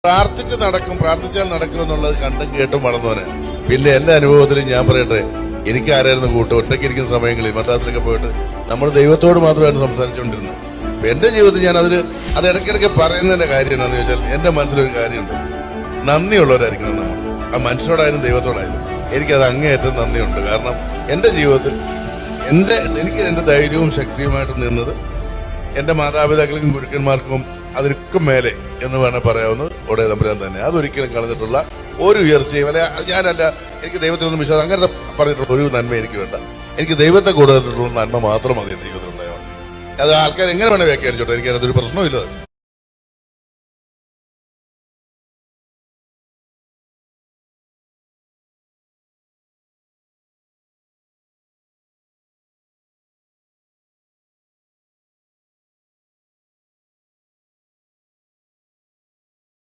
പ്രാർത്ഥിച്ചാൽ നടക്കും എന്നുള്ളത് കണ്ടും കേട്ടും വളർന്നവന്. പിന്നെ എന്റെ അനുഭവത്തിലും ഞാൻ പറയട്ടെ, എനിക്ക് ആരായിരുന്നു കൂട്ട് ഒറ്റയ്ക്ക് ഇരിക്കുന്ന സമയങ്ങളിൽ മദ്രാസിലൊക്കെ പോയിട്ട് നമ്മൾ ദൈവത്തോട് മാത്രമായിരുന്നു സംസാരിച്ചുകൊണ്ടിരുന്നത്. അപ്പൊ എന്റെ ജീവിതത്തിൽ ഞാൻ അത് ഇടയ്ക്കിടയ്ക്ക് പറയുന്നതിന്റെ കാര്യം എന്താണെന്ന് ചോദിച്ചാൽ, എന്റെ മനസ്സിലൊരു കാര്യമുണ്ട്, നന്ദിയുള്ളവരായിരിക്കണം നമ്മൾ. ആ മനുഷ്യരോടായാലും ദൈവത്തോടായാലും എനിക്കത് അങ്ങേയറ്റം നന്ദിയുണ്ട്. കാരണം എന്റെ ജീവിതത്തിൽ എനിക്ക് എന്റെ ധൈര്യവും ശക്തിയുമായിട്ട് നിന്നത് എന്റെ മാതാപിതാക്കൾക്കും ഗുരുക്കന്മാർക്കും അതിനൊക്കെ മേലെ എന്ന് വേണേൽ പറയാവുന്നത് ഒടേ തമ്പുരാൻ തന്നെ. അതൊരിക്കലും കളഞ്ഞിട്ടുള്ള ഒരു ഉയർച്ചയും അല്ലെ, ഞാനല്ല, എനിക്ക് ദൈവത്തിനൊന്നും വിശ്വാസം അങ്ങനത്തെ പറഞ്ഞിട്ടുള്ള ഒരു നന്മ എനിക്ക് വേണ്ട. എനിക്ക് ദൈവത്തെ കൊടുത്തിട്ടുള്ള നന്മ മാത്രം മതി എന്റെ ജീവിതത്തിൽ ഉണ്ടായാൽ. അത് ആൾക്കാർ എങ്ങനെ വേണേൽ വ്യാഖ്യാനിച്ചോട്ടെ, എനിക്ക് അതിനകത്തൊരു പ്രശ്നമില്ല.